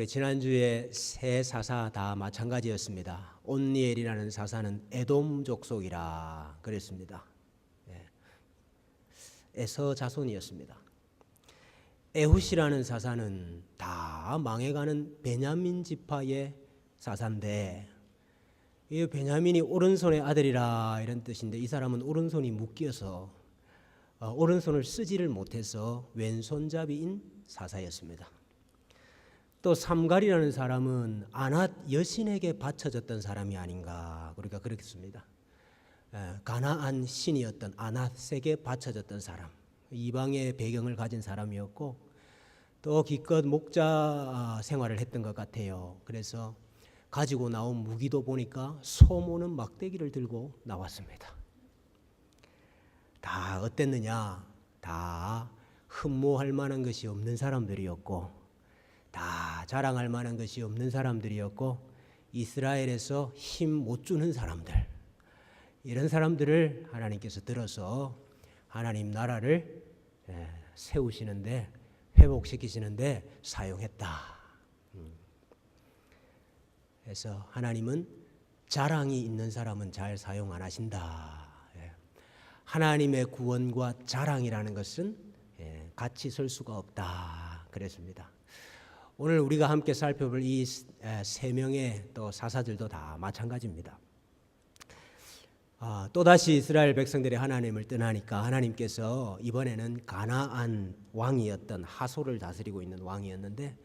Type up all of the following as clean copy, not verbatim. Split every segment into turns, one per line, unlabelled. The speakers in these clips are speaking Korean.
우리 지난주에 세 사사 다 마찬가지였습니다. 온니엘이라는 사사는 에돔 족속이라 그랬습니다. 에서 자손이었습니다. 에훗이라는 사사는 다 망해가는 베냐민 지파의 사사인데, 이 베냐민이 오른손의 아들이라 이런 뜻인데, 이 사람은 오른손이 묶여서 오른손을 쓰지를 못해서 왼손잡이인 사사였습니다. 또 삼갈이라는 사람은 아낫 여신에게 바쳐졌던 사람이 아닌가, 그러니까 그렇습니다. 가나안 신이었던 아낫에게 바쳐졌던 사람, 이방의 배경을 가진 사람이었고, 또 기껏 목자 생활을 했던 것 같아요. 그래서 가지고 나온 무기도 보니까 소모는 막대기를 들고 나왔습니다. 다 어땠느냐? 다 흠모할 만한 것이 없는 사람들이었고, 다 자랑할 만한 것이 없는 사람들이었고, 이스라엘에서 힘 못 주는 사람들, 이런 사람들을 하나님께서 들어서 하나님 나라를 세우시는데, 회복시키시는데 사용했다. 그래서 하나님은 자랑이 있는 사람은 잘 사용 안 하신다. 하나님의 구원과 자랑이라는 것은 같이 설 수가 없다 그랬습니다. 오늘 우리가 함께 살펴볼 이 세 명의 또 사사들도 다 마찬가지입니다. 또다시 이스라엘 백성들이 하나님을 떠나니까 하나님께서 이번에는 가나안 왕이었던 하솔을 다스리고 있는 왕이었는데,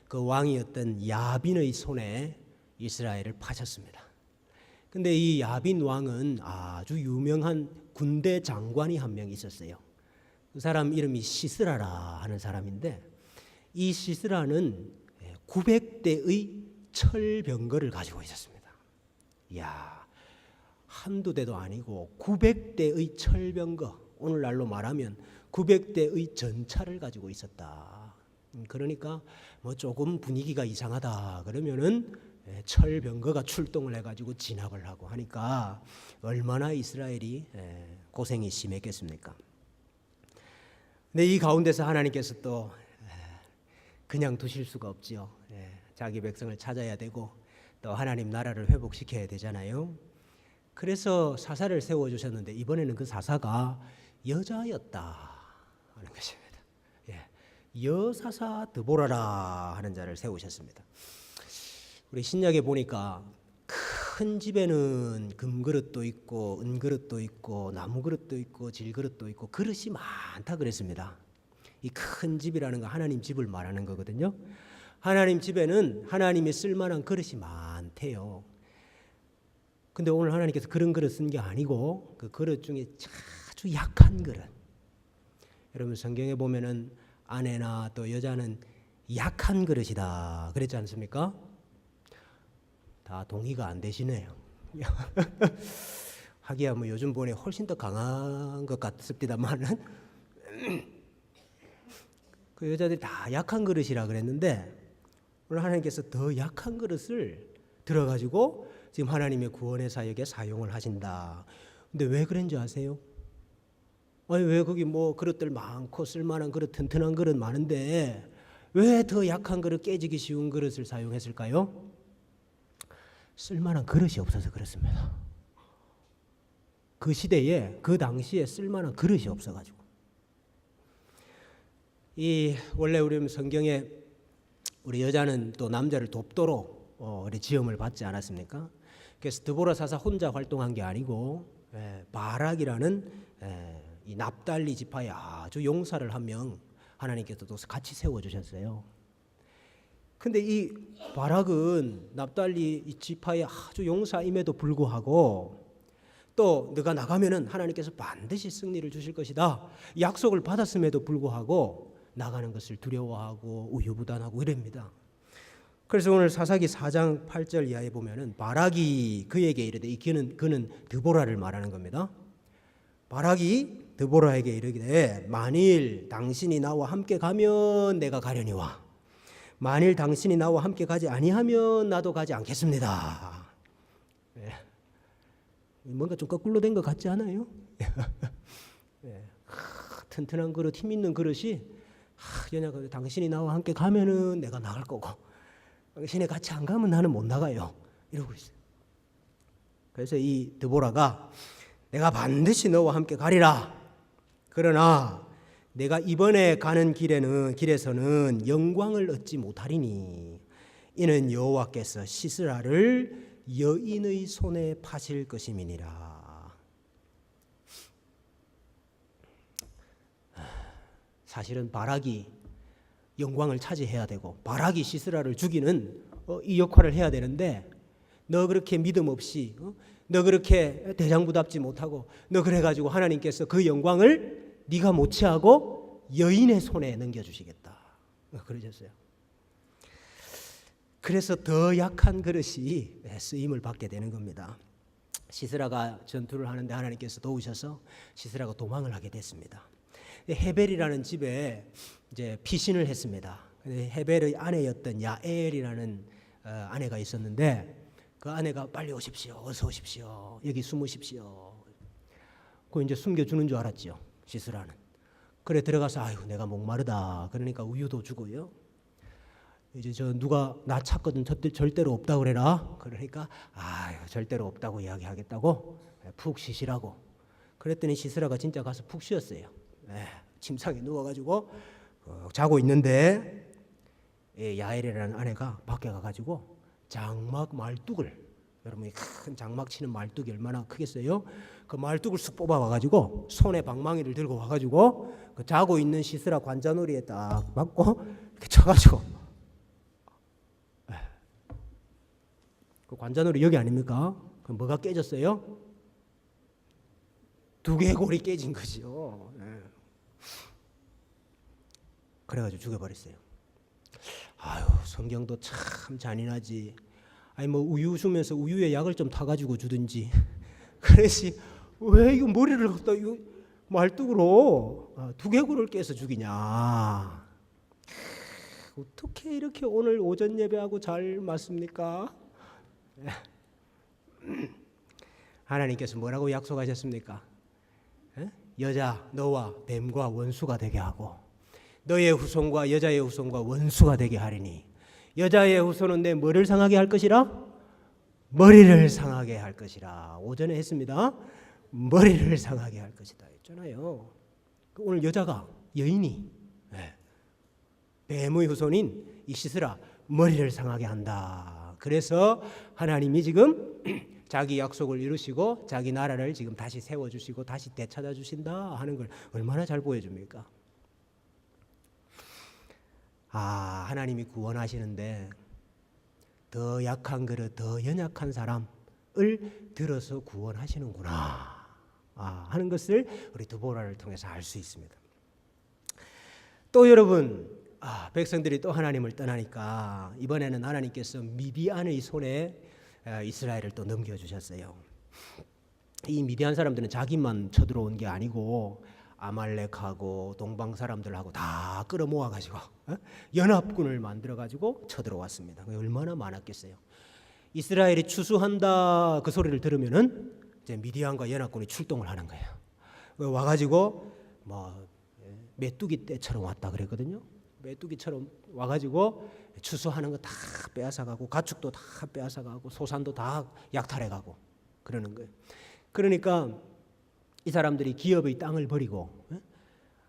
그 왕이었던 야빈의 손에 이스라엘을 파셨습니다. 근데 이 야빈 왕은 아주 유명한 군대 장관이 한 명 있었어요. 그 사람 이름이 시스라라 하는 사람인데, 이 시스라는 900대의 철병거를 가지고 있었습니다. 이야, 한두 대도 아니고 900대의 철병거, 오늘날로 말하면 900대의 전차를 가지고 있었다. 그러니까 뭐 조금 분위기가 이상하다 그러면은 철병거가 출동을 해가지고 진압을 하고 하니까 얼마나 이스라엘이 고생이 심했겠습니까? 근데 이 가운데서 하나님께서 또 그냥 두실 수가 없지요. 자기 백성을 찾아야 되고 또 하나님 나라를 회복시켜야 되잖아요. 그래서 사사를 세워주셨는데, 이번에는 그 사사가 여자였다 하는 것입니다. 여사사 드보라라 하는 자를 세우셨습니다. 우리 신약에 보니까 큰 집에는 금그릇도 있고 은그릇도 있고 나무그릇도 있고 질그릇도 있고 그릇이 많다 그랬습니다. 이 큰 집이라는 건 하나님 집을 말하는 거거든요. 하나님 집에는 하나님이 쓸만한 그릇이 많대요. 근데 오늘 하나님께서 그런 그릇 쓴 게 아니고 그 그릇 중에 아주 약한 그릇. 여러분 성경에 보면은 아내나 또 여자는 약한 그릇이다 그랬지 않습니까? 다 동의가 안 되시네요. 하기야 뭐 요즘 보니 훨씬 더 강한 것 같습니다만은 그 여자들이 다 약한 그릇이라 그랬는데, 오늘 하나님께서 더 약한 그릇을 들어가지고 지금 하나님의 구원의 사역에 사용을 하신다. 근데 왜 그런지 아세요? 아니 왜 거기 뭐 그릇들 많고 쓸만한 그릇 튼튼한 그릇 많은데 왜 더 약한 그릇, 깨지기 쉬운 그릇을 사용했을까요? 쓸만한 그릇이 없어서 그렇습니다. 그 시대에 그 당시에 쓸만한 그릇이 없어가지고. 원래 우리 성경에 우리 여자는 또 남자를 돕도록 우리 지음을 받지 않았습니까? 그래서 드보라 사사 혼자 활동한 게 아니고 바락이라는 이 납달리 지파의 아주 용사를 한 명 하나님께서 또 같이 세워주셨어요. 근데 이 바락은 납달리 지파의 아주 용사임에도 불구하고 또 너가 나가면은 하나님께서 반드시 승리를 주실 것이다 약속을 받았음에도 불구하고 나가는 것을 두려워하고 우유부단하고 이럽니다. 그래서 오늘 사사기 4장 8절 이하에 보면은 바락이 그에게 이르되, 그는 드보라를 말하는 겁니다. 바락이 드보라에게 이르기를 만일 당신이 나와 함께 가면 내가 가려니와 만일 당신이 나와 함께 가지 아니하면 나도 가지 않겠습니다. 뭔가 좀 거꾸로 된 것 같지 않아요? 튼튼한 그릇, 힘 있는 그릇이 당신이 나와 함께 가면은 내가 나갈 거고 당신이 같이 안 가면 나는 못 나가요. 이러고 있어요. 그래서 이 드보라가 내가 반드시 너와 함께 가리라. 그러나 내가 이번에 가는 길에서는 영광을 얻지 못하리니 이는 여호와께서 시스라를 여인의 손에 파실 것임이니라. 사실은 바락이 영광을 차지해야 되고 바락이 시스라를 죽이는 이 역할을 해야 되는데 너 그렇게 믿음 없이 너 그렇게 대장부답지 못하고 너 그래가지고 하나님께서 그 영광을 네가 못 취하고 여인의 손에 넘겨주시겠다 그러셨어요. 그래서 더 약한 그릇이 쓰임을 받게 되는 겁니다. 시스라가 전투를 하는데 하나님께서 도우셔서 시스라가 도망을 하게 됐습니다. 헤벨이라는 집에 이제 피신을 했습니다. 헤벨의 아내였던 야엘이라는 아내가 있었는데 그 아내가 빨리 오십시오, 어서 오십시오, 여기 숨으십시오. 그 이제 숨겨주는 줄 알았죠, 시스라는. 그래 들어가서 아유 내가 목마르다. 그러니까 우유도 주고요. 이제 저 누가 나 찾거든 절대로 없다고 그래라. 그러니까 아유 절대로 없다고 이야기하겠다고 푹 쉬시라고. 그랬더니 시스라가 진짜 가서 푹 쉬었어요. 침상에 누워가지고 자고 있는데 야엘이라는 아내가 밖에 가가지고 장막 말뚝을, 여러분이 큰 장막 치는 말뚝이 얼마나 크겠어요? 그 말뚝을 쑥 뽑아와가지고 손에 방망이를 들고 와가지고 그 자고 있는 시스라 관자놀이에 딱 맞고 이렇게 쳐가지고 그 관자놀이 여기 아닙니까? 그 뭐가 깨졌어요? 두개골이 깨진 거죠. 그래가지고 죽여버렸어요. 아유 성경도 참 잔인하지. 아니 뭐 우유 주면서 우유에 약을 좀 타가지고 주든지. 그래서 왜 이거 머리를 갖다 이거 말뚝으로 두개골을 깨서 죽이냐. 어떻게 이렇게 오늘 오전 예배하고 잘 맞습니까? 하나님께서 뭐라고 약속하셨습니까? 여자 너와 뱀과 원수가 되게 하고 너의 후손과 여자의 후손과 원수가 되게 하리니 여자의 후손은 내 뭐를 상하게 할 것이라? 머리를 상하게 할 것이라. 오전에 했습니다. 머리를 상하게 할 것이다 했잖아요. 오늘 여자가 여인이 뱀의 후손인 이 시스라 머리를 상하게 한다. 그래서 하나님이 지금 자기 약속을 이루시고 자기 나라를 지금 다시 세워주시고 다시 되찾아 주신다 하는 걸 얼마나 잘 보여줍니까? 하나님이 구원하시는데 더 약한 그릇, 더 연약한 사람을 들어서 구원하시는구나 하는 것을 우리 드보라를 통해서 알 수 있습니다. 또 여러분, 백성들이 또 하나님을 떠나니까 이번에는 하나님께서 미디안의 손에 이스라엘을 또 넘겨주셨어요. 이 미디안 사람들은 자기만 쳐들어온 게 아니고 아말렉하고 동방 사람들하고 다 끌어모아가지고 연합군을 만들어가지고 쳐들어왔습니다. 얼마나 많았겠어요. 이스라엘이 추수한다 그 소리를 들으면은 이제 미디안과 연합군이 출동을 하는 거예요. 와가지고 뭐 메뚜기 떼처럼 왔다 그랬거든요. 메뚜기처럼 와가지고 추수하는 거 다 빼앗아가고 가축도 다 빼앗아가고 소산도 다 약탈해가고 그러는 거예요. 그러니까 이 사람들이 기업의 땅을 버리고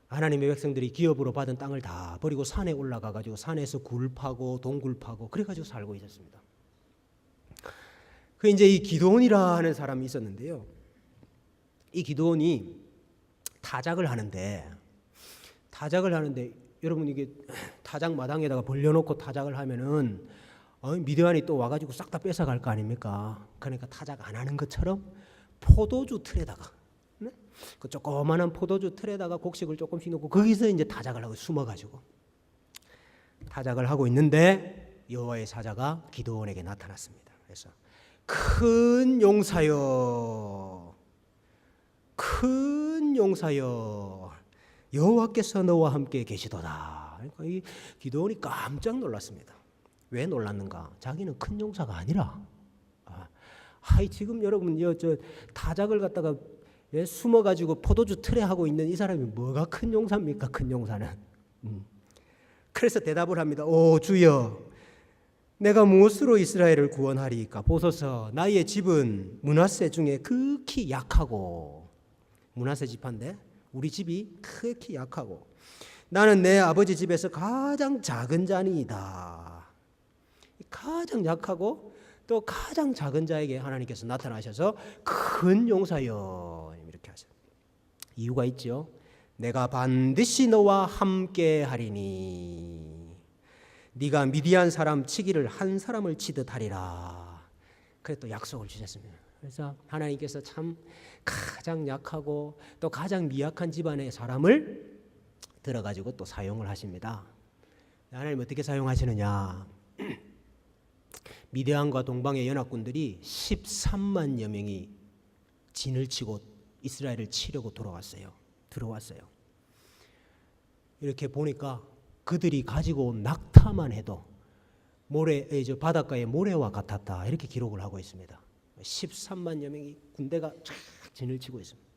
하나님의 백성들이 기업으로 받은 땅을 다 버리고 산에 올라가가지고 산에서 굴 파고 동굴 파고 그래가지고 살고 있었습니다. 그 이제 이 기드온이라 하는 사람이 있었는데요. 이 기드온이 타작을 하는데 여러분 이게 타작 마당에다가 벌려놓고 타작을 하면은 미디안이 또 와가지고 싹 다 뺏어갈 거 아닙니까? 그러니까 타작 안 하는 것처럼 포도주 틀에다가 그 조그만한 포도주 틀에다가 곡식을 조금씩 넣고 거기서 이제 타작을 하고 숨어가지고 타작을 하고 있는데 여호와의 사자가 기드온에게 나타났습니다. 그래서 큰 용사여, 큰 용사여, 여호와께서 너와 함께 계시도다. 그러니까 이 기드온이 깜짝 놀랐습니다. 왜 놀랐는가? 자기는 큰 용사가 아니라, 지금 여러분 저 타작을 갖다가 숨어가지고 포도주 틀에 하고 있는 이 사람이 뭐가 큰 용사입니까? 큰 용사는. 그래서 대답을 합니다. 오 주여, 내가 무엇으로 이스라엘을 구원하리이까? 보소서, 나의 집은 므낫세 중에 극히 약하고, 므낫세 지파인데 우리 집이 극히 약하고, 나는 내 아버지 집에서 가장 작은 자니이다. 가장 약하고 또 가장 작은 자에게 하나님께서 나타나셔서 큰 용사여 이렇게 하셨어요. 이유가 있죠. 내가 반드시 너와 함께 하리니 네가 미디안 사람 치기를 한 사람을 치듯 하리라. 그래 또 약속을 주셨습니다. 그래서 하나님께서 참 가장 약하고 또 가장 미약한 집안의 사람을 들어가지고 또 사용을 하십니다. 하나님 어떻게 사용하시느냐? 미디안과 동방의 연합군들이 13만여 명이 진을 치고 이스라엘을 치려고 들어왔어요. 이렇게 보니까 그들이 가지고 온 낙타만 해도 바닷가의 모래와 같았다 이렇게 기록을 하고 있습니다. 13만여 명이 군대가 쫙 진을 치고 있습니다.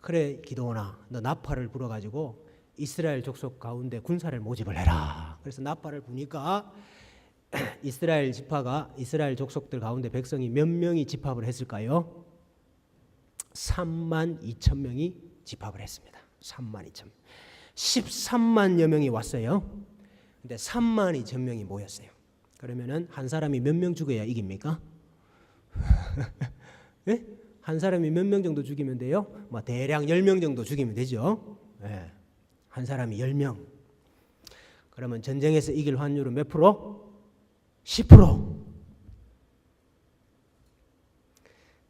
그래 기도원아, 너 나팔을 불어가지고 이스라엘 족속 가운데 군사를 모집을 해라. 그래서 나팔을 부니까 이스라엘 족속들 가운데 백성이 몇 명이 집합을 했을까요? 3만 2천 명이 집합을 했습니다. 3만 2천. 13만여 명이 왔어요. 근데 3만 2천 명이 모였어요. 그러면은 한 사람이 몇 명 죽여야 이깁니까? 네? 한 사람이 몇 명 정도 죽이면 돼요? 대략 10명 정도 죽이면 되죠. 네. 한 사람이 10명. 그러면 전쟁에서 이길 확률은 몇 프로? 10%.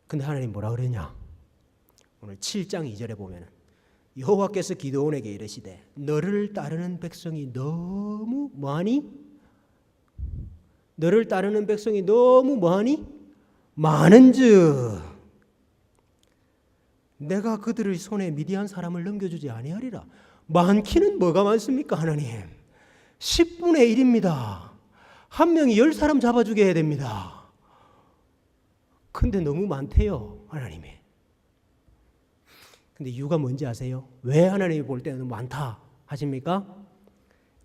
근데 하나님 뭐라 그러냐? 오늘 7장 2절에 보면 여호와께서 기드온에게 이르시되 너를 따르는 백성이 너무 많이 많은즉 내가 그들의 손에 미디안 사람을 넘겨주지 아니하리라. 많기는 뭐가 많습니까 하나님? 10분의 1입니다. 한 명이 10사람 잡아 죽여야 됩니다. 근데 너무 많대요 하나님이. 근데 이유가 뭔지 아세요? 왜 하나님이 볼 때는 많다 하십니까?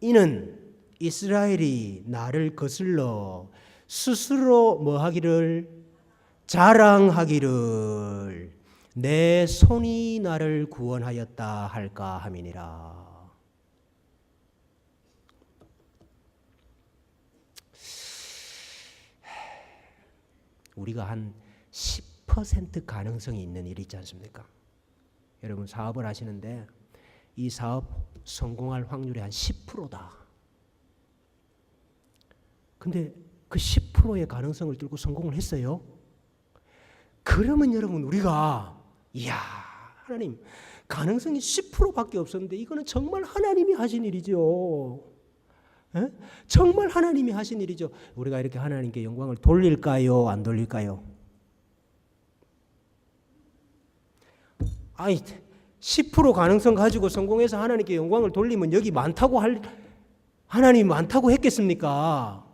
이는 이스라엘이 나를 거슬러 스스로 뭐하기를? 자랑하기를 내 손이 나를 구원하였다 할까 함이니라. 우리가 한 10% 가능성이 있는 일이 있지 않습니까? 여러분 사업을 하시는데 이 사업 성공할 확률이 한 10%다. 근데 그 10%의 가능성을 뚫고 성공을 했어요. 그러면 여러분 우리가 이야 하나님 가능성이 10%밖에 없었는데 이거는 정말 하나님이 하신 일이죠. 에? 정말 하나님이 하신 일이죠. 우리가 이렇게 하나님께 영광을 돌릴까요? 안 돌릴까요? 아이 10% 가능성 가지고 성공해서 하나님께 영광을 돌리면 여기 하나님이 많다고 했겠습니까?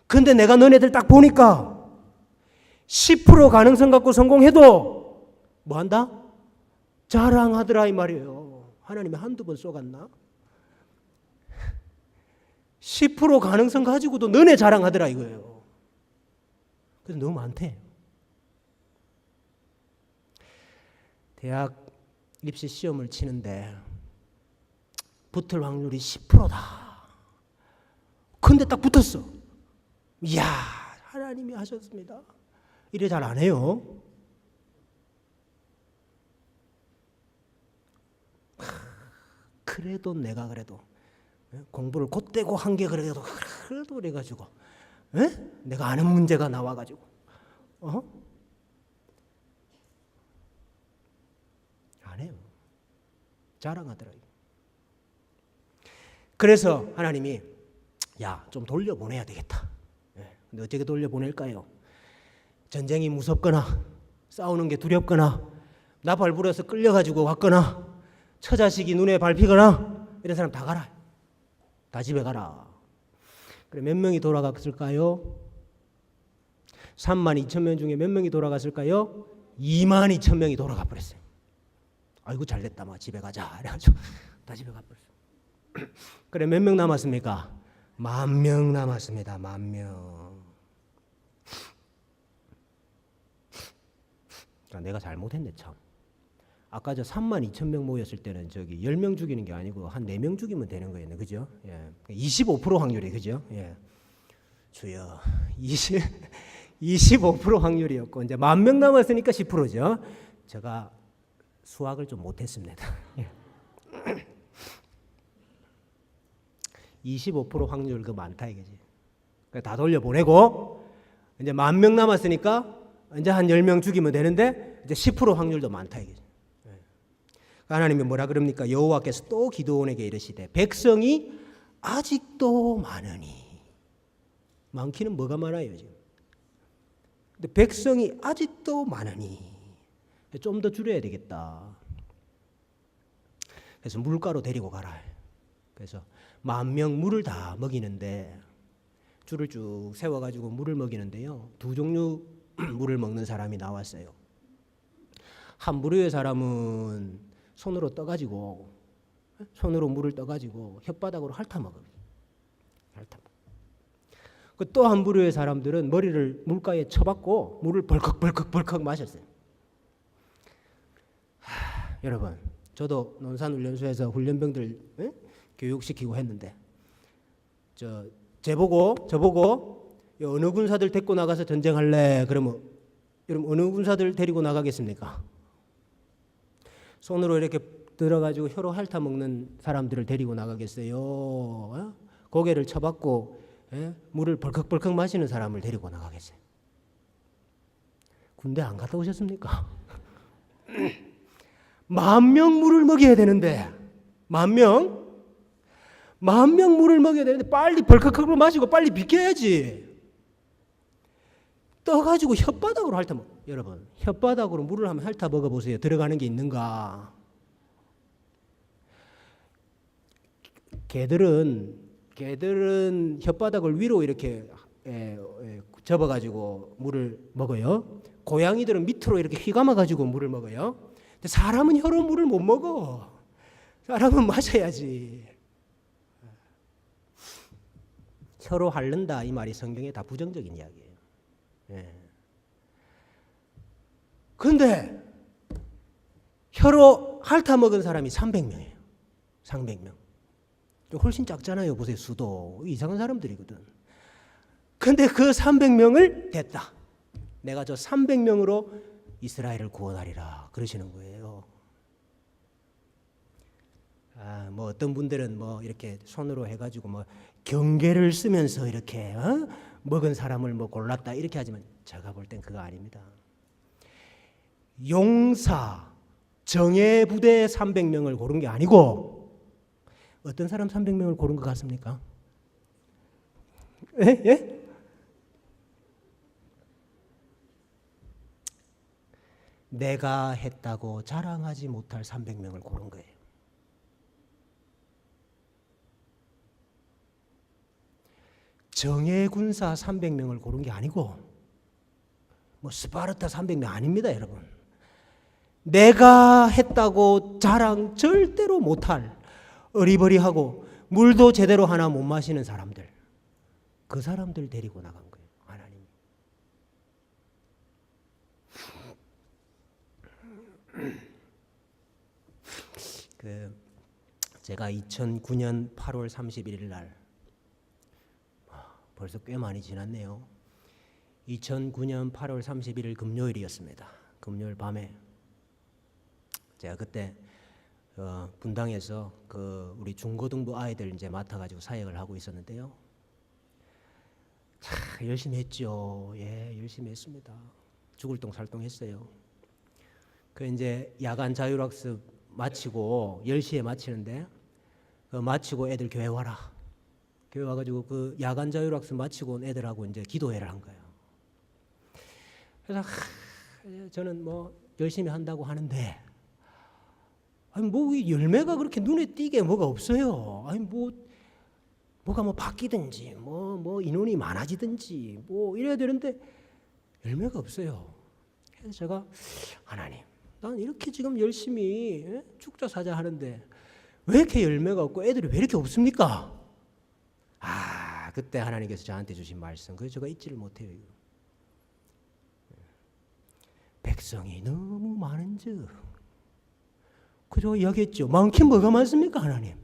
근데 내가 너네들 딱 보니까 10% 가능성 갖고 성공해도 뭐한다? 자랑하더라 이 말이에요. 하나님이 한두 번 쏘갔나? 10% 가능성 가지고도 너네 자랑하더라 이거예요. 그래서 너무 많대. 대학 입시 시험을 치는데 붙을 확률이 10%다. 근데 딱 붙었어. 이야 하나님이 하셨습니다. 이래 잘 안 해요. 그래도 내가 공부를 곧대고 한 게 그래도 그래가지고 내가 아는 문제가 나와가지고 안 해요. 자랑하더라고요. 그래서 하나님이 좀 돌려보내야 되겠다. 근데 어떻게 돌려보낼까요? 전쟁이 무섭거나 싸우는 게 두렵거나 나팔 불어서 끌려가지고 왔거나 처자식이 눈에 밟히거나 이런 사람 다 가라. 다 집에 가라. 그래 몇 명이 돌아갔을까요? 3만 2천 명 중에 몇 명이 돌아갔을까요? 2만 2천 명이 돌아가 버렸어요. 아이고 잘됐다 집에 가자. 그래가지고 다 집에 가버렸어요. 그래 몇 명 남았습니까? 10,000명 남았습니다. 10,000명. 내가 잘못했네 참. 아까 저 32,000명 모였을 때는 저기 10명 죽이는 게 아니고 한 4명 죽이면 되는 거였네. 그죠? 예. 25% 확률이 그죠? 예. 주여 25% 확률이었고 이제 10,000명 남았으니까 10%죠. 제가 수학을 좀 못했습니다. 25% 확률 그 많다 이거지. 다 돌려 보내고 이제 10,000명 남았으니까 이제 한 10명 죽이면 되는데 이제 10% 확률도 많다 이거지. 하나님이 뭐라 그럽니까? 여호와께서 또 기드온에게 이르시되 백성이 아직도 많으니. 많기는 뭐가 많아요 지금? 근데 백성이 아직도 많으니 좀 더 줄여야 되겠다. 그래서 물가로 데리고 가라. 그래서 10,000명 물을 다 먹이는데 줄을 쭉 세워가지고 물을 먹이는데요. 두 종류 물을 먹는 사람이 나왔어요. 한 부류의 사람은 손으로 떠가지고 손으로 물을 떠가지고 혓바닥으로 핥아 먹어요. 또 한 부류의 사람들은 머리를 물가에 쳐박고 물을 벌컥 마셨어요. 여러분, 저도 논산훈련소에서 훈련병들 교육시키고 했는데 저보고 어느 군사들 데리고 나가서 전쟁할래? 그러면 여러분 어느 군사들 데리고 나가겠습니까? 손으로 이렇게 들어가지고 혀로 핥아 먹는 사람들을 데리고 나가겠어요? 고개를 쳐박고 물을 벌컥 마시는 사람을 데리고 나가겠어요? 군대 안 갔다 오셨습니까? 10,000명 물을 먹여야 되는데 10,000명 물을 먹여야 되는데 빨리 벌컥 마시고 빨리 비켜야지. 떠가지고 혓바닥으로 핥아 먹어. 여러분 혓바닥으로 물을 한번 핥아 먹어보세요. 들어가는 게 있는가? 개들은 혓바닥을 위로 이렇게 접어가지고 물을 먹어요. 고양이들은 밑으로 이렇게 휘감아가지고 물을 먹어요. 근데 사람은 혀로 물을 못 먹어. 사람은 마셔야지. 혀로 핥는다 이 말이 성경에 다 부정적인 이야기예요. 그런데 혀로 핥아 먹은 사람이 300명이에요. 300명. 훨씬 작잖아요. 보세요. 수도. 이상한 사람들이거든. 근데 그 300명을 됐다. 내가 저 300명으로 이스라엘을 구원하리라. 그러시는 거예요. 뭐 어떤 분들은 뭐 이렇게 손으로 해가지고 뭐 경계를 쓰면서 이렇게 먹은 사람을 뭐 골랐다 이렇게 하지만 제가 볼 땐 그거 아닙니다. 용사 정예 부대 300명을 고른 게 아니고 어떤 사람 300명을 고른 것 같습니까? 예? 내가 했다고 자랑하지 못할 300명을 고른 거예요. 정예 군사 300명을 고른 게 아니고 뭐 스파르타 300명 아닙니다, 여러분. 내가 했다고 자랑 절대로 못할 어리버리하고 물도 제대로 하나 못 마시는 사람들, 그 사람들 데리고 나간 거예요, 하나님이. 제가 2009년 8월 31일 날, 벌써 꽤 많이 지났네요. 2009년 8월 31일 금요일이었습니다. 금요일 밤에 제가 그때 분당에서 우리 중고등부 아이들 이제 맡아가지고 사역을 하고 있었는데요. 열심히 했죠. 예, 열심히 했습니다. 죽을 똥 살 똥 했어요. 이제 야간 자율학습 마치고 10시에 마치는데 마치고 애들 교회 와라. 교회 와가지고 그 야간 자율학습 마치고 온 애들하고 이제 기도회를 한 거예요. 그래서 저는 뭐 열심히 한다고 하는데 아니 뭐 열매가 그렇게 눈에 띄게 뭐가 없어요. 아니 뭐가 뭐 바뀌든지 뭐 인원이 많아지든지 뭐 이래야 되는데 열매가 없어요. 그래서 제가 하나님, 난 이렇게 지금 열심히 축자 사자 하는데 왜 이렇게 열매가 없고 애들이 왜 이렇게 없습니까? 그때 하나님께서 저한테 주신 말씀, 그래서 제가 잊지를 못해요. 이거. 백성이 너무 많은즉, 그저 이야기했죠. 많긴 뭐가 많습니까, 하나님?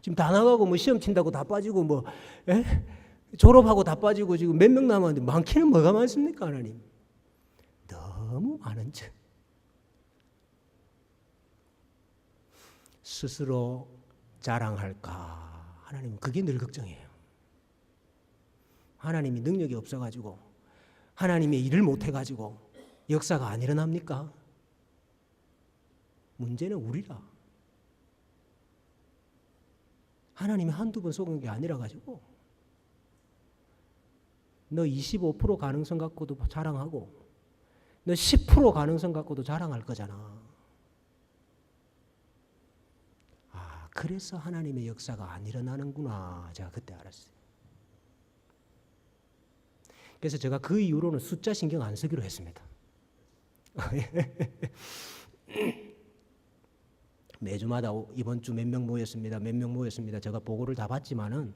지금 다 나가고 뭐 시험 친다고 다 빠지고 뭐 졸업하고 다 빠지고 지금 몇 명 남았는데 많기는 뭐가 많습니까, 하나님? 너무 많은즉 스스로 자랑할까? 하나님 그게 늘 걱정이에요. 하나님이 능력이 없어가지고 하나님의 일을 못해가지고 역사가 안 일어납니까? 문제는 우리라. 하나님이 한두 번 속은 게 아니라 가지고 너 25% 가능성 갖고도 자랑하고 너 10% 가능성 갖고도 자랑할 거잖아. 그래서 하나님의 역사가 안 일어나는구나. 제가 그때 알았어요. 그래서 제가 그 이후로는 숫자 신경 안 쓰기로 했습니다. 매주마다 이번 주 몇 명 모였습니다. 몇 명 모였습니다. 제가 보고는 다 봤지만은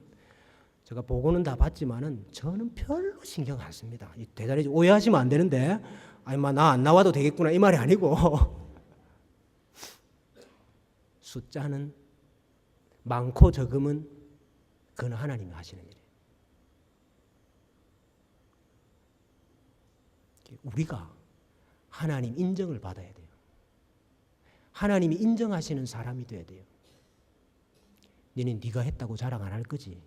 저는 별로 신경 안 씁니다. 대단히 오해하시면 안 되는데, 나 안 나와도 되겠구나 이 말이 아니고 숫자는 많고 적음은 그건 하나님이 하시는 일이에요. 우리가 하나님 인정을 받아야 돼요. 하나님이 인정하시는 사람이 돼야 돼요. 너는 네가 했다고 자랑 안 할 거지?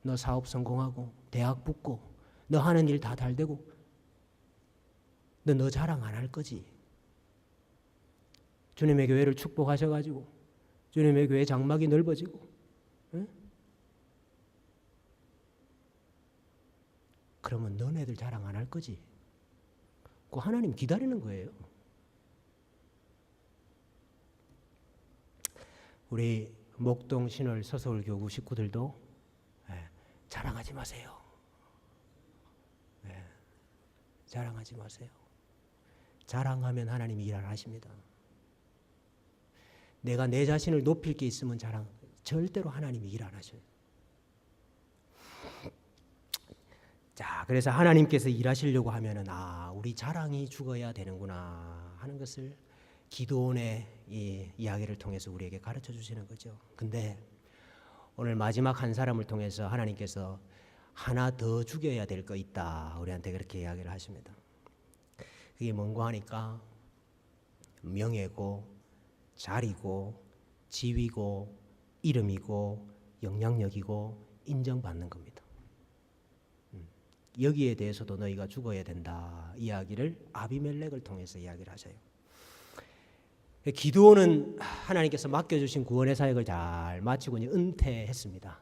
너 사업 성공하고 대학 붙고 너 하는 일 다 잘 되고 너 자랑 안 할 거지? 주님의 교회를 축복하셔가지고 주님의 교회 장막이 넓어지고, 응? 그러면 너네들 자랑 안 할 거지? 그 하나님 기다리는 거예요. 우리 목동 신월 서서울교구 식구들도 자랑하지 마세요. 자랑하지 마세요. 자랑하면 하나님이 일 안 하십니다. 내가 내 자신을 높일 게 있으면 절대로 하나님이 일 안 하셔요. 자, 그래서 하나님께서 일하시려고 하면은 우리 자랑이 죽어야 되는구나 하는 것을 기도원의 이 이야기를 통해서 우리에게 가르쳐 주시는 거죠. 근데 오늘 마지막 한 사람을 통해서 하나님께서 하나 더 죽여야 될 거 있다. 우리한테 그렇게 이야기를 하십니다. 그게 뭔가 하니까 명예고 자리고 지위고 이름이고 영향력이고 인정받는 겁니다. 여기에 대해서도 너희가 죽어야 된다. 이야기를 아비멜렉을 통해서 이야기를 하셔요. 기드온은 하나님께서 맡겨주신 구원의 사역을 잘 마치고 은퇴했습니다.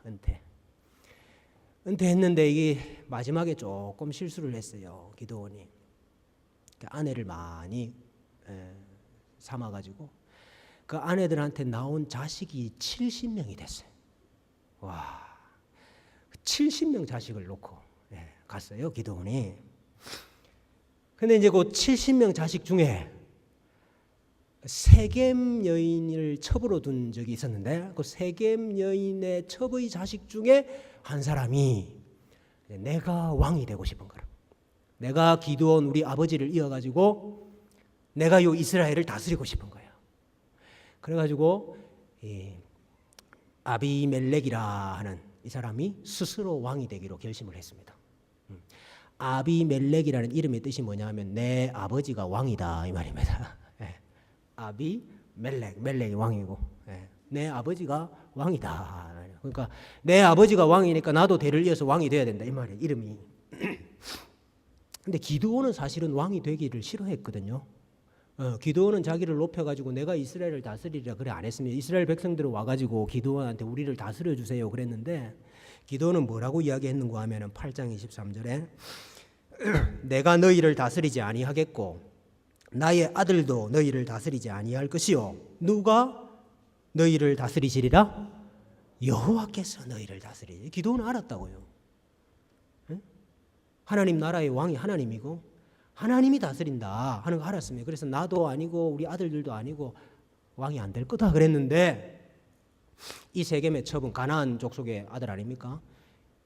은퇴했는데 이게 마지막에 조금 실수를 했어요. 기드온이 아내를 많이 삼아가지고 그 아내들한테 나온 자식이 70명이 됐어요. 와, 70명 자식을 놓고 갔어요, 기드온이. 근데 이제 그 70명 자식 중에 세겜 여인을 첩으로 둔 적이 있었는데 그 세겜 여인의 첩의 자식 중에 한 사람이 내가 왕이 되고 싶은 거라. 내가 기드온 우리 아버지를 이어가지고 내가 요 이스라엘을 다스리고 싶은 거예요. 그래가지고 아비멜렉이라 하는 이 사람이 스스로 왕이 되기로 결심을 했습니다. 아비멜렉이라는 이름의 뜻이 뭐냐면 내 아버지가 왕이다 이 말입니다. 아비멜렉, 멜렉이 왕이고 내 아버지가 왕이다. 그러니까 내 아버지가 왕이니까 나도 대를 이어서 왕이 돼야 된다 이 말이에요. 이름이. 근데 기드온은 사실은 왕이 되기를 싫어했거든요. 기드온은 자기를 높여가지고 내가 이스라엘을 다스리리라 그래 안 했습니다. 이스라엘 백성들은 와가지고 기드온한테 우리를 다스려 주세요 그랬는데 기드온은 뭐라고 이야기했는가 하면은 8장 23절에 내가 너희를 다스리지 아니하겠고 나의 아들도 너희를 다스리지 아니할 것이요 누가 너희를 다스리시리라? 여호와께서 너희를 다스리리. 기드온은 알았다고요. 하나님 나라의 왕이 하나님이고 하나님이 다스린다 하는 거 알았습니다. 그래서 나도 아니고 우리 아들들도 아니고 왕이 안 될 거다 그랬는데, 이 세겜의 첩은 가나안 족속의 아들 아닙니까?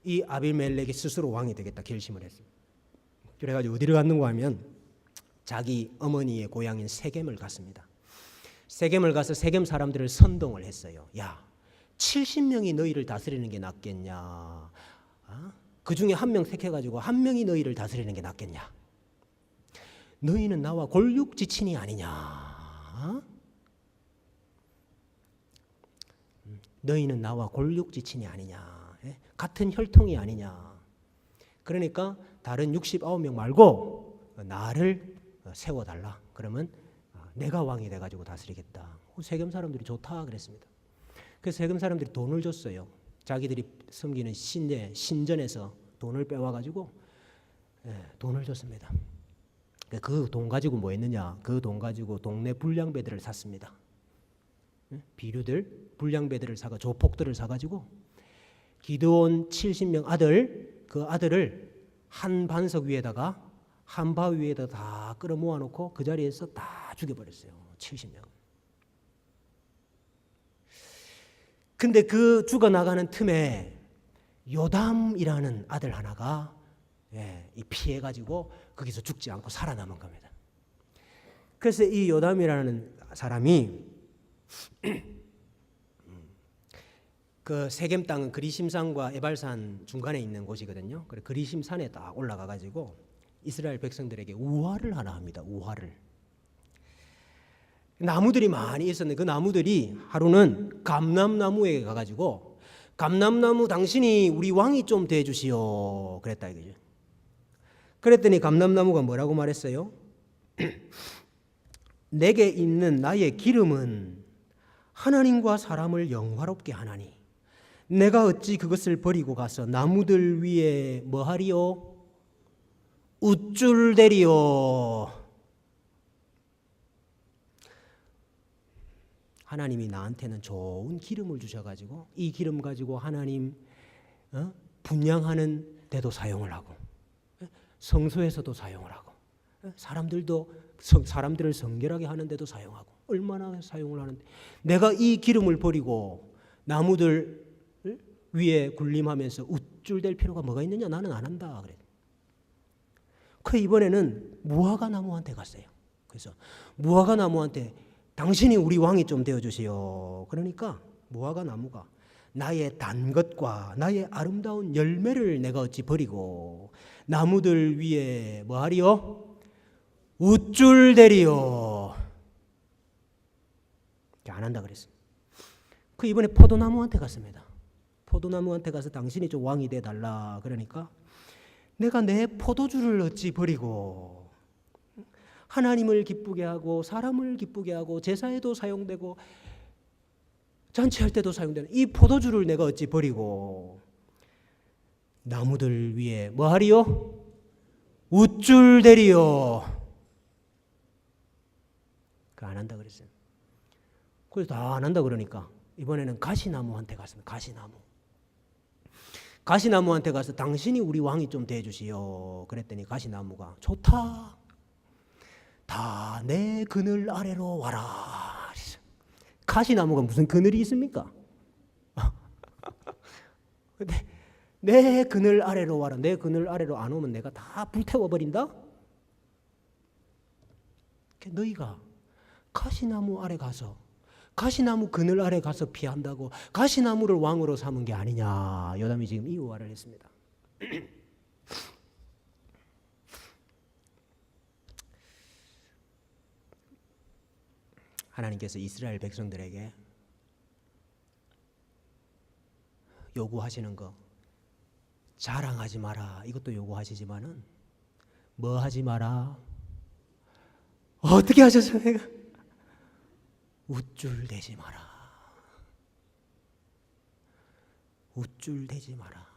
이 아비멜렉이 스스로 왕이 되겠다 결심을 했어요. 그래가지고 어디를 갔는가 하면 자기 어머니의 고향인 세겜을 갔습니다. 세겜을 가서 세겜 사람들을 선동을 했어요. 야, 70명이 너희를 다스리는 게 낫겠냐? 그 중에 한 명 택해가지고 한 명이 너희를 다스리는 게 낫겠냐? 너희는 나와 골육지친이 아니냐? 너희는 나와 골육지친이 아니냐? 같은 혈통이 아니냐? 그러니까 다른 69명 말고 나를 세워달라. 그러면 내가 왕이 돼가지고 다스리겠다. 세겜 사람들이 좋다 그랬습니다. 그래서 세겜 사람들이 돈을 줬어요. 자기들이 섬기는 신전에서 돈을 빼와가지고 돈을 줬습니다. 그 돈 가지고 뭐 했느냐? 그 돈 가지고 동네 불량배들을 샀습니다. 비류들, 불량배들을 사가 조폭들을 사가지고 기드온 70명 아들, 그 아들을 한 반석 위에다가 한 바위 위에다 다 끌어 모아놓고 그 자리에서 다 죽여버렸어요. 70명. 근데 그 죽어나가는 틈에 요담이라는 아들 하나가 피해가지고 거기서 죽지 않고 살아남은 겁니다. 그래서 이 요담이라는 사람이 그 세겜 땅은 그리심산과 에발산 중간에 있는 곳이거든요. 그래 그리심산에 딱 올라가가지고 이스라엘 백성들에게 우화를 하나 합니다. 우화를. 나무들이 많이 있었는데 그 나무들이 하루는 감람나무에 가가지고 감람나무 당신이 우리 왕이 좀 돼주시오 그랬다 이거죠. 그랬더니 감람나무가 뭐라고 말했어요? 내게 있는 나의 기름은 하나님과 사람을 영화롭게 하나니 내가 어찌 그것을 버리고 가서 나무들 위에 뭐하리요? 우쭐대리요. 하나님이 나한테는 좋은 기름을 주셔가지고 이 기름 가지고 하나님 분양하는 데도 사용을 하고 성소에서도 사용을 하고 사람들을 성결하게 하는 데도 사용하고 얼마나 사용을 하는데 내가 이 기름을 버리고 나무들 위에 군림하면서 우쭐댈 필요가 뭐가 있느냐? 나는 안 한다 그래. 그 이번에는 무화과 나무한테 갔어요. 그래서 무화과 나무한테 당신이 우리 왕이 좀 되어주세요. 그러니까 무화과 나무가 나의 단 것과 나의 아름다운 열매를 내가 어찌 버리고 나무들 위에 뭐하리요? 우쭐대리요. 안 한다 그랬어요. 그 이번에 포도나무한테 갔습니다. 포도나무한테 가서 당신이 좀 왕이 돼달라 그러니까 내가 내 포도주를 어찌 버리고 하나님을 기쁘게 하고 사람을 기쁘게 하고 제사에도 사용되고 잔치할 때도 사용되는 이 포도주를 내가 어찌 버리고 나무들 위에 뭐하리요? 우쭐대리요. 그 안 한다 그랬어요. 그래서 다 안 한다 그러니까 이번에는 가시나무한테 갔습니다. 가시나무한테 가서 당신이 우리 왕이 좀 돼주시오. 그랬더니 가시나무가 좋다. 다 내 그늘 아래로 와라. 가시나무가 무슨 그늘이 있습니까? 근데 내 그늘 아래로 와라. 내 그늘 아래로 안 오면 내가 다 불태워버린다? 너희가 가시나무 아래 가서 가시나무 그늘 아래 가서 피한다고 가시나무를 왕으로 삼은 게 아니냐. 요담이 지금 이 우화를 했습니다. 하나님께서 이스라엘 백성들에게 요구하시는 거 자랑하지 마라 이것도 요구하시지만은 뭐 하지 마라 어떻게 하셔서 내가 우쭐대지 마라. 우쭐대지 마라.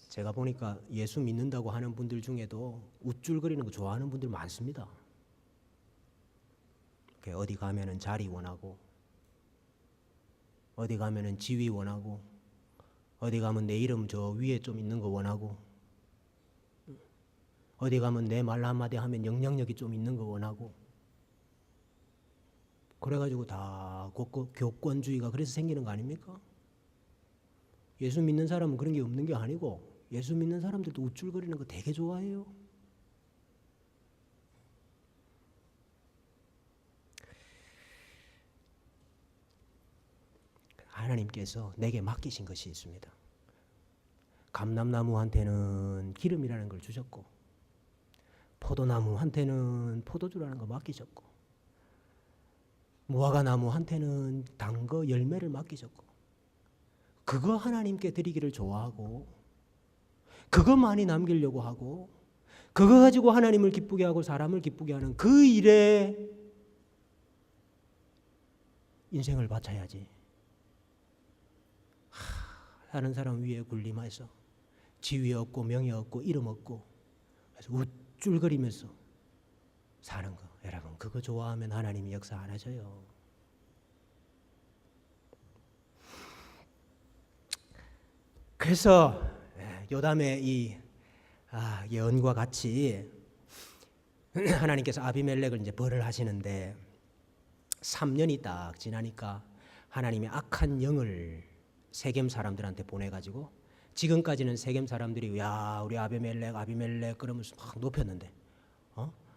제가 보니까 예수 믿는다고 하는 분들 중에도 우쭐거리는 거 좋아하는 분들 많습니다. 어디 가면은 자리 원하고 어디 가면은 지위 원하고 어디 가면 내 이름 저 위에 좀 있는 거 원하고, 어디 가면 내 말 한마디 하면 영향력이 좀 있는 거 원하고, 그래가지고 다 교권주의가 그래서 생기는 거 아닙니까? 예수 믿는 사람은 그런 게 없는 게 아니고, 예수 믿는 사람들도 우쭐거리는 거 되게 좋아해요. 하나님께서 내게 맡기신 것이 있습니다. 감람나무한테는 기름이라는 걸 주셨고, 포도나무한테는 포도주라는 거 맡기셨고, 무화과나무한테는 단 거 열매를 맡기셨고, 그거 하나님께 드리기를 좋아하고, 그거 많이 남기려고 하고, 그거 가지고 하나님을 기쁘게 하고 사람을 기쁘게 하는 그 일에 인생을 바쳐야지. 다른 사람 위에 군림해서 지위 없고 명예 없고 이름 없고 그래서 우쭐거리면서 사는 거, 여러분 그거 좋아하면 하나님이 역사 안 하셔요. 그래서 요담의 이 예언과 같이 하나님께서 아비멜렉을 이제 벌을 하시는데 3년이 딱 지나니까 하나님의 악한 영을 세겜 사람들한테 보내가지고, 지금까지는 세겜 사람들이 야 우리 아비멜렉 그러면서 막 높였는데,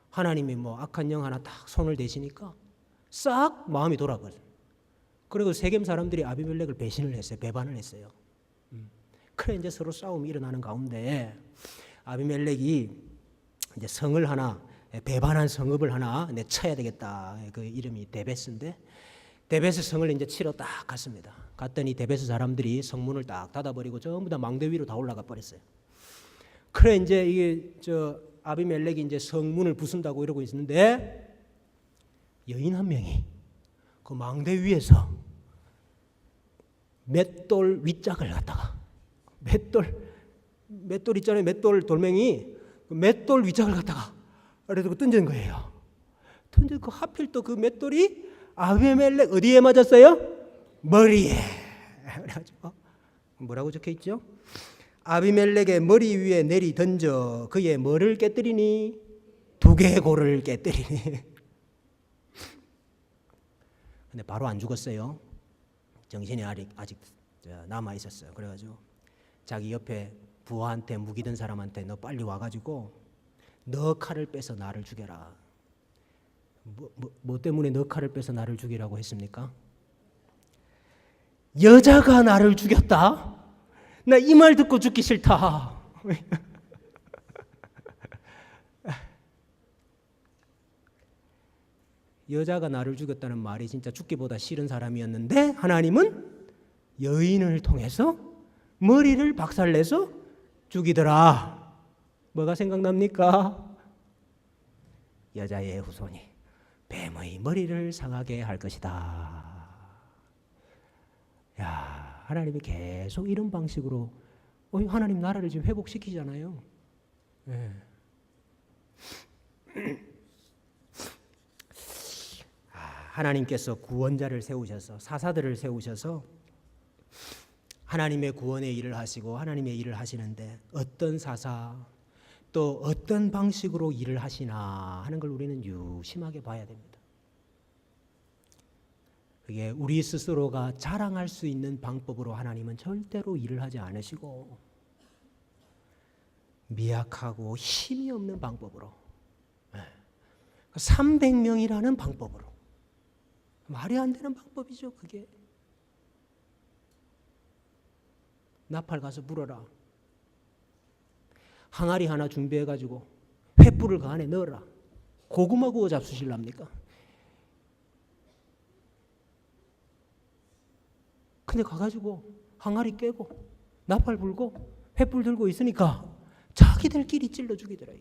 하나님이 뭐 악한 영 하나 딱 손을 대시니까 싹 마음이 돌아버려. 그리고 세겜 사람들이 아비멜렉을 배신을 했어요. 배반을 했어요. 그래 이제 서로 싸움이 일어나는 가운데 아비멜렉이 이제 성을 하나, 배반한 성읍을 하나 쳐야 되겠다. 그 이름이 데베스인데, 데베스 성을 이제 치러 딱 갔습니다. 갔더니 데베스 사람들이 성문을 딱 닫아버리고 전부 다 망대 위로 다 올라가 버렸어요. 그래 이제 이게 아비멜렉이 이제 성문을 부순다고 이러고 있는데, 여인 한 명이 그 망대 위에서 맷돌 윗짝을 갖다가, 맷돌 있잖아요. 맷돌 돌멩이, 그 맷돌 윗짝을 갖다가 그래서 던진 거예요. 던진 그 하필 또 그 맷돌이 아비멜렉 어디에 맞았어요? 머리에. 그래가지고 뭐라고 적혀 있죠? 아비멜렉의 머리 위에 내리 던져 그의 뭐를 깨뜨리니? 두개골을 깨뜨리니. 근데 바로 안 죽었어요. 정신이 아직 남아 있었어요. 그래가지고 자기 옆에 부하한테 무기 든 사람한테 너 빨리 와가지고 너 칼을 빼서 나를 죽여라. 뭐 때문에 너 칼을 빼서 나를 죽이라고 했습니까? 여자가 나를 죽였다? 나 이 말 듣고 죽기 싫다. 여자가 나를 죽였다는 말이 진짜 죽기보다 싫은 사람이었는데, 하나님은 여인을 통해서 머리를 박살내서 죽이더라. 뭐가 생각납니까? 여자의 후손이 뱀의 머리를 상하게 할 것이다. 야, 하나님이 계속 이런 방식으로 하나님 나라를 지금 회복시키잖아요. 네. 하나님께서 구원자를 세우셔서, 사사들을 세우셔서 하나님의 구원의 일을 하시고 하나님의 일을 하시는데, 어떤 사사 또 어떤 방식으로 일을 하시나 하는 걸 우리는 유심하게 봐야 됩니다. 그게 우리 스스로가 자랑할 수 있는 방법으로 하나님은 절대로 일을 하지 않으시고, 미약하고 힘이 없는 방법으로, 300명이라는 방법으로, 말이 안 되는 방법이죠. 그게 나팔 가서 불어라, 항아리 하나 준비해가지고 횃불을 그 안에 넣어라. 고구마 구워 잡수실랍니까? 근데 가가지고 항아리 깨고 나팔 불고 횃불 들고 있으니까 자기들끼리 찔러 죽이더라.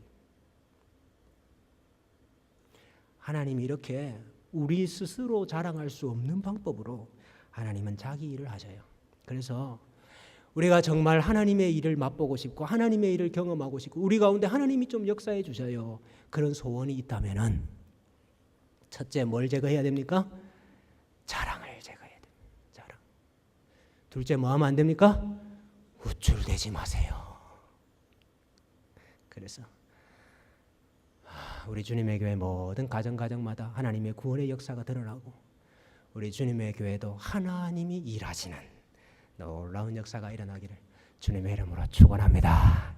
하나님이 이렇게 우리 스스로 자랑할 수 없는 방법으로 하나님은 자기 일을 하셔요. 그래서 우리가 정말 하나님의 일을 맛보고 싶고 하나님의 일을 경험하고 싶고 우리 가운데 하나님이 좀 역사해 주셔요. 그런 소원이 있다면은 첫째 뭘 제거해야 됩니까? 자랑을 제거해야 됩니다. 자랑. 둘째 뭐 하면 안 됩니까? 우쭐대지 마세요. 그래서 우리 주님의 교회 모든 가정마다 하나님의 구원의 역사가 드러나고 우리 주님의 교회도 하나님이 일하시는 놀라운 역사가 일어나기를 주님의 이름으로 축원합니다.